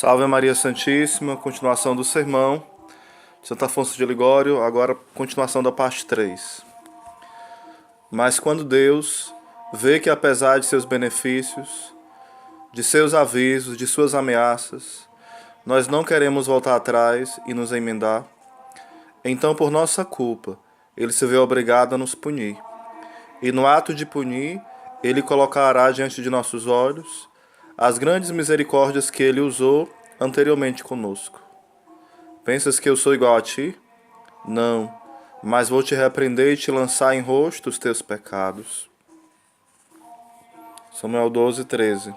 Salve Maria Santíssima, continuação do sermão de Santo Afonso de Ligório, agora continuação da parte 3. Mas quando Deus vê que apesar de seus benefícios, de seus avisos, de suas ameaças, nós não queremos voltar atrás e nos emendar, então por nossa culpa, Ele se vê obrigado a nos punir. E no ato de punir, Ele colocará diante de nossos olhos as grandes misericórdias que Ele usou anteriormente conosco. Pensas que eu sou igual a ti? Não, mas vou te repreender e te lançar em rosto os teus pecados. Samuel 12, 13.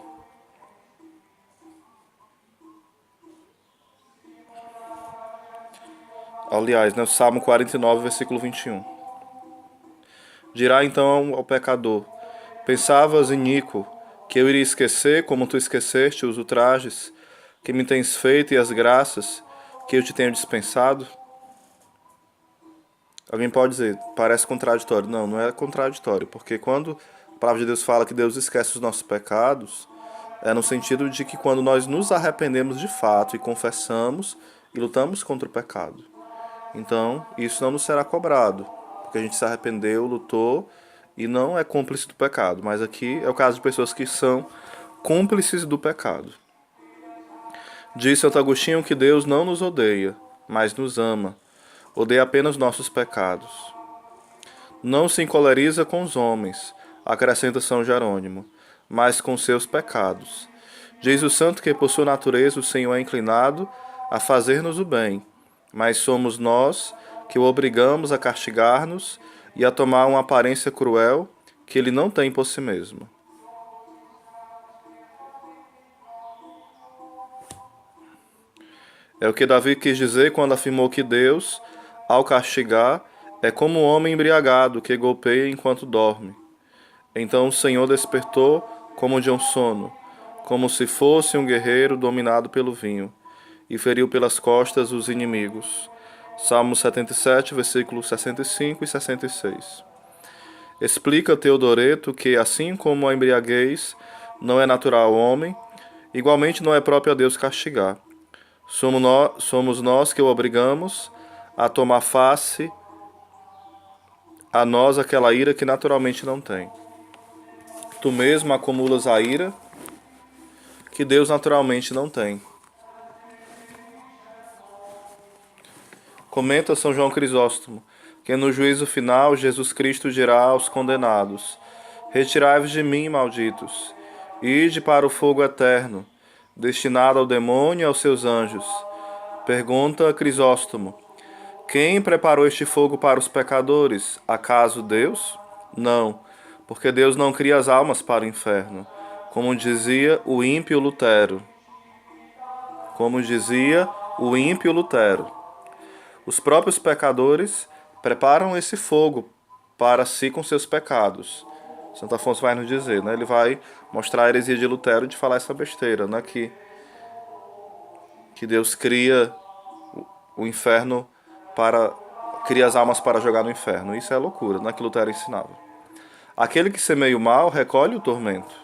Aliás, o Salmo 49, versículo 21. Dirá então ao pecador: pensavas, iníquo, que eu iria esquecer, como tu esqueceste, os ultrajes que me tens feito e as graças que eu te tenho dispensado? Alguém pode dizer, parece contraditório. Não, não é contraditório, porque quando a palavra de Deus fala que Deus esquece os nossos pecados, é no sentido de que quando nós nos arrependemos de fato e confessamos e lutamos contra o pecado. Então, isso não nos será cobrado, porque a gente se arrependeu, lutou e não é cúmplice do pecado. Mas aqui é o caso de pessoas que são cúmplices do pecado. Diz Santo Agostinho que Deus não nos odeia, mas nos ama. Odeia apenas nossos pecados. Não se encoleriza com os homens, acrescenta São Jerônimo, mas com seus pecados. Diz o santo que por sua natureza o Senhor é inclinado a fazer-nos o bem, mas somos nós que o obrigamos a castigar-nos e a tomar uma aparência cruel que ele não tem por si mesmo. É o que Davi quis dizer quando afirmou que Deus, ao castigar, é como um homem embriagado que golpeia enquanto dorme. Então o Senhor despertou como de um sono, como se fosse um guerreiro dominado pelo vinho, e feriu pelas costas os inimigos. Salmo 77, versículos 65 e 66. Explica Teodoreto que, assim como a embriaguez não é natural ao homem, igualmente não é próprio a Deus castigar. Somos nós que o obrigamos a tomar face a nós aquela ira que naturalmente não tem. Tu mesmo acumulas a ira que Deus naturalmente não tem. Comenta São João Crisóstomo que no juízo final Jesus Cristo dirá aos condenados: retirai-vos de mim, malditos, ide para o fogo eterno, destinado ao demônio e aos seus anjos. Pergunta Crisóstomo: quem preparou este fogo para os pecadores? Acaso Deus? Não, porque Deus não cria as almas para o inferno, como dizia o ímpio Lutero. Os próprios pecadores preparam esse fogo para si com seus pecados. Santo Afonso vai nos dizer, né? Ele vai mostrar a heresia de Lutero de falar essa besteira, né? Que Deus cria o inferno cria as almas para jogar no inferno. Isso é loucura, não é que Lutero ensinava. Aquele que semeia o mal recolhe o tormento.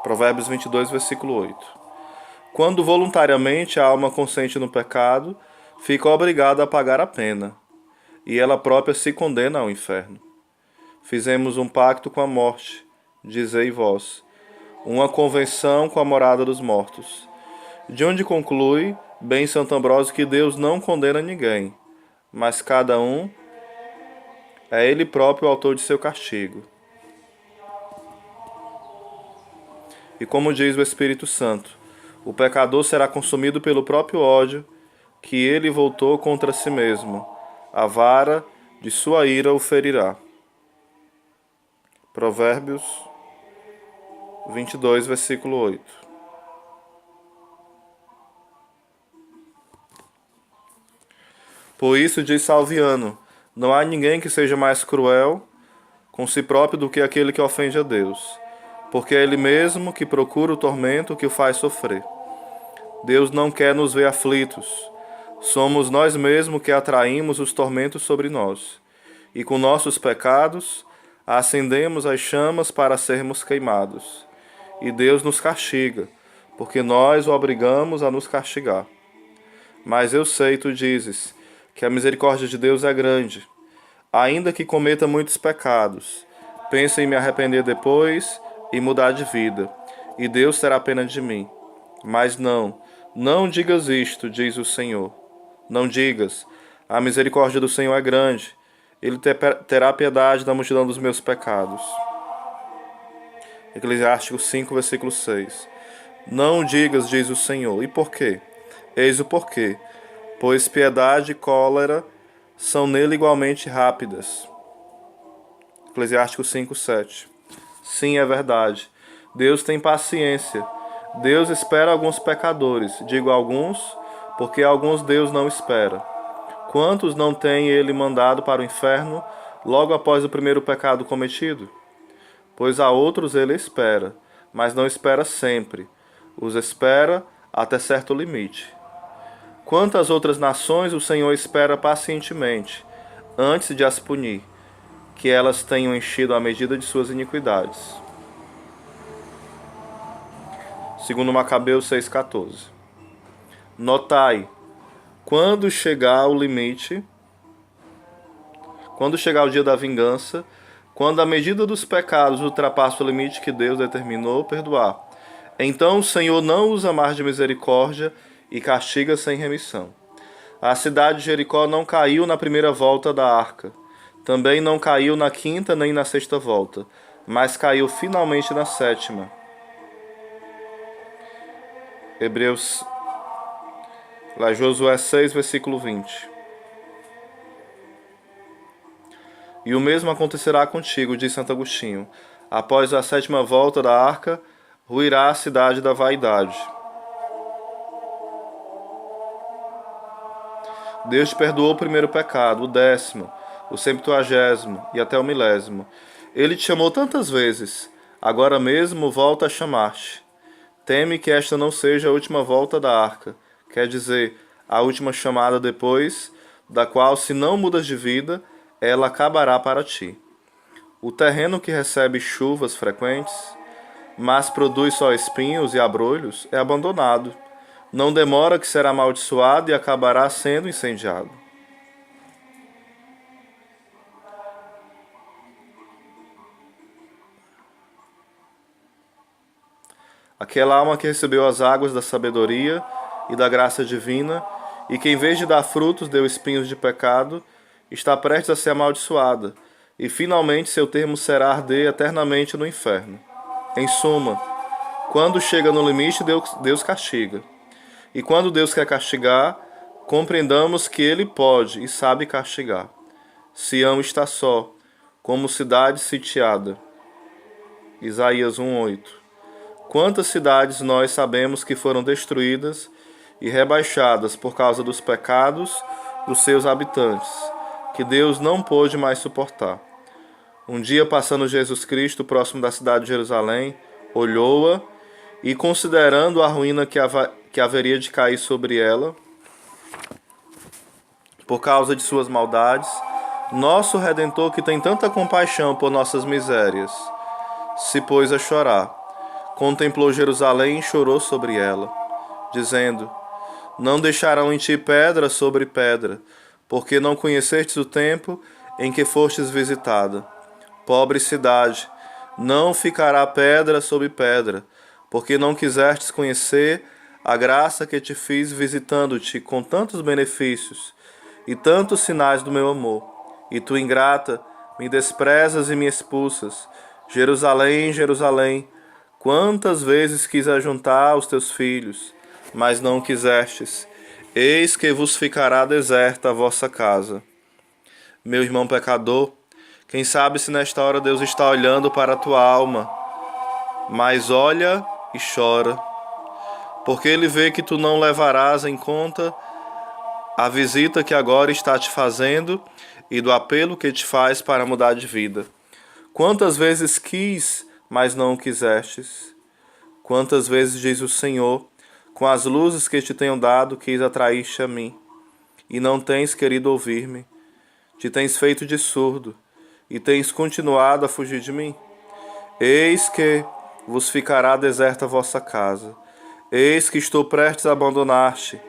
Provérbios 22, versículo 8. Quando voluntariamente a alma consente no pecado, fica obrigada a pagar a pena, e ela própria se condena ao inferno. Fizemos um pacto com a morte, dizei vós, uma convenção com a morada dos mortos. De onde conclui, bem Santo Ambrósio, que Deus não condena ninguém, mas cada um é ele próprio o autor de seu castigo. E como diz o Espírito Santo, o pecador será consumido pelo próprio ódio que ele voltou contra si mesmo. A vara de sua ira o ferirá. Provérbios 22, versículo 8. Por isso diz Salviano: não há ninguém que seja mais cruel com si próprio do que aquele que ofende a Deus, porque é ele mesmo que procura o tormento que o faz sofrer. Deus não quer nos ver aflitos. Somos nós mesmos que atraímos os tormentos sobre nós, e com nossos pecados acendemos as chamas para sermos queimados. E Deus nos castiga, porque nós o obrigamos a nos castigar. Mas eu sei, tu dizes, que a misericórdia de Deus é grande, ainda que cometa muitos pecados. Penso em me arrepender depois e mudar de vida, e Deus terá pena de mim. Mas não digas isto, diz o Senhor. Não digas, a misericórdia do Senhor é grande, ele terá piedade da multidão dos meus pecados. Eclesiástico 5, versículo 6. Não digas, diz o Senhor. E por quê? Eis o porquê. Pois piedade e cólera são nele igualmente rápidas. Eclesiástico 5, 7. Sim, é verdade. Deus tem paciência. Deus espera alguns pecadores. Digo alguns, porque alguns Deus não espera. Quantos não tem ele mandado para o inferno logo após o primeiro pecado cometido? Pois a outros ele espera, mas não espera sempre. Os espera até certo limite. Quantas outras nações o Senhor espera pacientemente, antes de as punir, que elas tenham enchido a medida de suas iniquidades. Segundo Macabeus 6,14. Notai, quando chegar o limite, quando chegar o dia da vingança, quando a medida dos pecados ultrapassa o limite que Deus determinou perdoar, então o Senhor não usa mais de misericórdia e castiga sem remissão. A cidade de Jericó não caiu na primeira volta da arca, também não caiu na quinta nem na sexta volta, mas caiu finalmente na sétima. Josué 6, versículo 20. E o mesmo acontecerá contigo, diz Santo Agostinho. Após a sétima volta da arca, ruirá a cidade da vaidade. Deus te perdoou o primeiro pecado, o 10º, o 70º e até o 1000º. Ele te chamou tantas vezes, agora mesmo volta a chamar-te. Teme que esta não seja a última volta da arca, quer dizer, a última chamada depois, da qual, se não mudas de vida, ela acabará para ti. O terreno que recebe chuvas frequentes, mas produz só espinhos e abrolhos, é abandonado. Não demora que será amaldiçoado e acabará sendo incendiado. Aquela alma que recebeu as águas da sabedoria e da graça divina, e que em vez de dar frutos deu espinhos de pecado, está prestes a ser amaldiçoada, e finalmente seu termo será arder eternamente no inferno. Em suma, quando chega no limite, Deus castiga. E quando Deus quer castigar, compreendamos que Ele pode e sabe castigar. Sião está só, como cidade sitiada. Isaías 1:8. Quantas cidades nós sabemos que foram destruídas e rebaixadas por causa dos pecados dos seus habitantes, que Deus não pôde mais suportar. Um dia, passando Jesus Cristo próximo da cidade de Jerusalém, olhou-a e, considerando a ruína que haveria de cair sobre ela, por causa de suas maldades, nosso Redentor, que tem tanta compaixão por nossas misérias, se pôs a chorar. Contemplou Jerusalém e chorou sobre ela, dizendo: Não deixarão em ti pedra sobre pedra, porque não conhecestes o tempo em que fostes visitada. Pobre cidade, não ficará pedra sobre pedra, porque não quisestes conhecer a graça que te fiz visitando-te com tantos benefícios e tantos sinais do meu amor. E tu, ingrata, me desprezas e me expulsas. Jerusalém, Jerusalém, quantas vezes quis ajuntar os teus filhos, mas não quisestes. Eis que vos ficará deserta a vossa casa. Meu irmão pecador, quem sabe se nesta hora Deus está olhando para a tua alma, mas olha e chora, porque Ele vê que tu não levarás em conta a visita que agora está te fazendo e do apelo que te faz para mudar de vida. Quantas vezes quis, mas não o quisestes? Quantas vezes, diz o Senhor, com as luzes que te tenho dado, quis atrair-te a mim, e não tens querido ouvir-me? Te tens feito de surdo, e tens continuado a fugir de mim? Eis que vos ficará deserta a vossa casa, Eis que estou prestes a abandonar-te,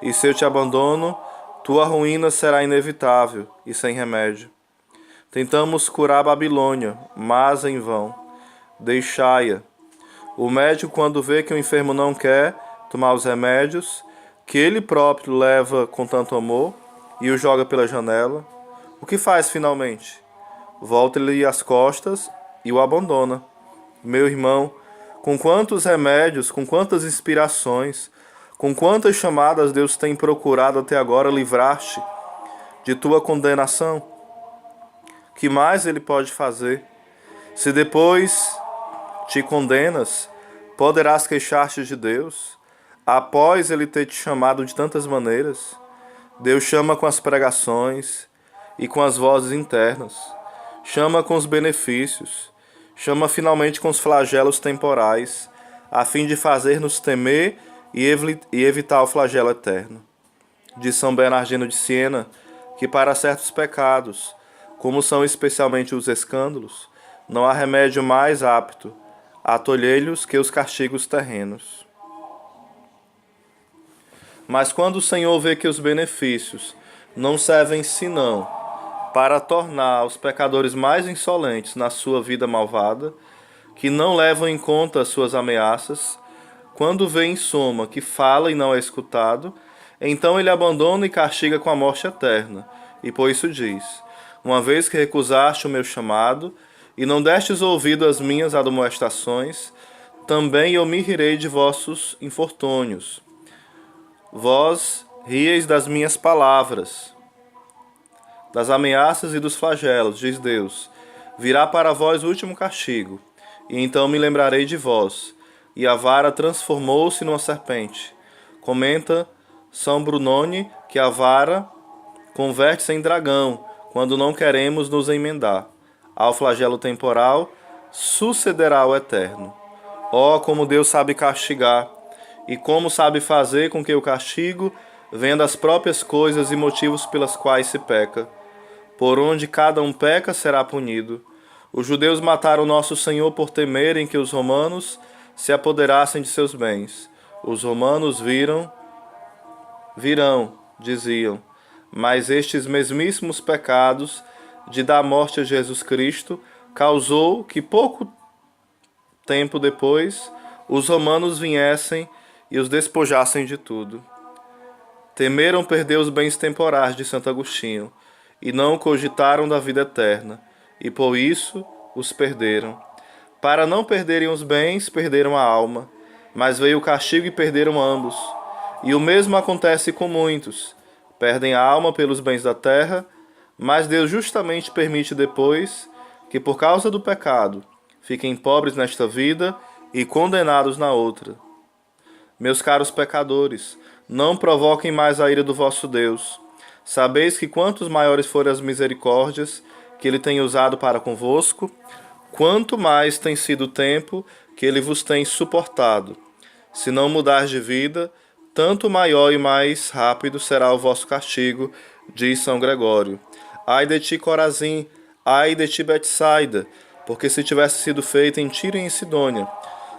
e se eu te abandono, tua ruína será inevitável e sem remédio. Tentamos curar a Babilônia, mas em vão. Deixai-a. O médico, quando vê que o enfermo não quer tomar os remédios, que ele próprio leva com tanto amor, e o joga pela janela, o que faz finalmente? Volta-lhe as costas e o abandona. Meu irmão, com quantos remédios, com quantas inspirações, com quantas chamadas Deus tem procurado até agora livrar-te de tua condenação? Que mais Ele pode fazer? Se depois te condenas, poderás queixar-te de Deus, após Ele ter te chamado de tantas maneiras? Deus chama com as pregações e com as vozes internas, chama com os benefícios, chama finalmente com os flagelos temporais, a fim de fazer-nos temer e evitar o flagelo eterno. Diz São Bernardino de Siena que para certos pecados, como são especialmente os escândalos, não há remédio mais apto a tolher-lhes que os castigos terrenos. Mas quando o Senhor vê que os benefícios não servem senão para tornar os pecadores mais insolentes na sua vida malvada, que não levam em conta as suas ameaças, quando vê em suma que fala e não é escutado, então ele abandona e castiga com a morte eterna. E por isso diz: uma vez que recusaste o meu chamado e não destes ouvido às minhas admoestações, também eu me rirei de vossos infortúnios. Vós rieis das minhas palavras, das ameaças e dos flagelos, diz Deus. Virá para vós o último castigo, e então me lembrarei de vós. E a vara transformou-se numa serpente. Comenta São Brunone que a vara converte-se em dragão, quando não queremos nos emendar. Ao flagelo temporal sucederá o eterno. Oh, como Deus sabe castigar! E como sabe fazer com que o castigo venha das próprias coisas e motivos pelas quais se peca. Por onde cada um peca, será punido. Os judeus mataram nosso Senhor por temerem que os romanos se apoderassem de seus bens. Os romanos virão, diziam, mas estes mesmíssimos pecados de dar morte a Jesus Cristo causou que pouco tempo depois os romanos viessem e os despojassem de tudo. Temeram perder os bens temporais, de Santo Agostinho, e não cogitaram da vida eterna, e por isso os perderam. Para não perderem os bens, perderam a alma, mas veio o castigo e perderam ambos. E o mesmo acontece com muitos. Perdem a alma pelos bens da terra, mas Deus justamente permite depois que, por causa do pecado, fiquem pobres nesta vida e condenados na outra. Meus caros pecadores, não provoquem mais a ira do vosso Deus. Sabeis que quantos maiores forem as misericórdias que Ele tem usado para convosco, quanto mais tem sido o tempo que Ele vos tem suportado. Se não mudar de vida, tanto maior e mais rápido será o vosso castigo, diz São Gregório. Ai de ti, Corazim, ai de ti, Betsaida, porque se tivesse sido feito em Tiro e em Sidônia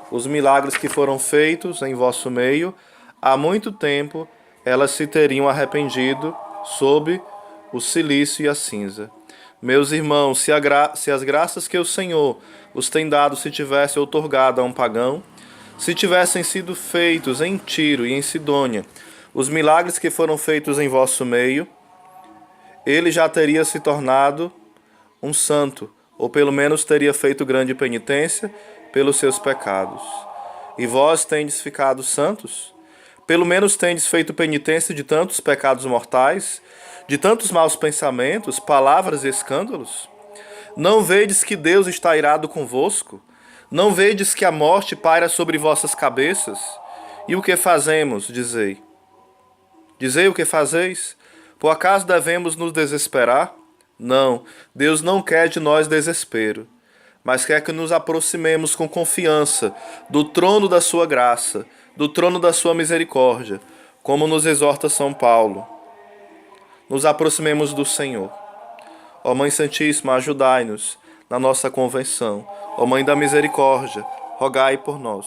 os milagres que foram feitos em vosso meio, há muito tempo elas se teriam arrependido sob o cilício e a cinza. Meus irmãos, se as graças que o Senhor os tem dado se tivesse outorgado a um pagão, se tivessem sido feitos em Tiro e em Sidônia os milagres que foram feitos em vosso meio, ele já teria se tornado um santo, ou pelo menos teria feito grande penitência pelos seus pecados. E vós tendes ficado santos? Pelo menos tendes feito penitência de tantos pecados mortais, de tantos maus pensamentos, palavras e escândalos? Não vedes que Deus está irado convosco? Não vedes que a morte paira sobre vossas cabeças? E o que fazemos, dizei? Dizei o que fazeis? Por acaso devemos nos desesperar? Não, Deus não quer de nós desespero, mas quer que nos aproximemos com confiança do trono da sua graça, do trono da sua misericórdia, como nos exorta São Paulo. Nos aproximemos do Senhor. Ó Mãe Santíssima, ajudai-nos na nossa convenção. Ó Mãe da Misericórdia, rogai por nós.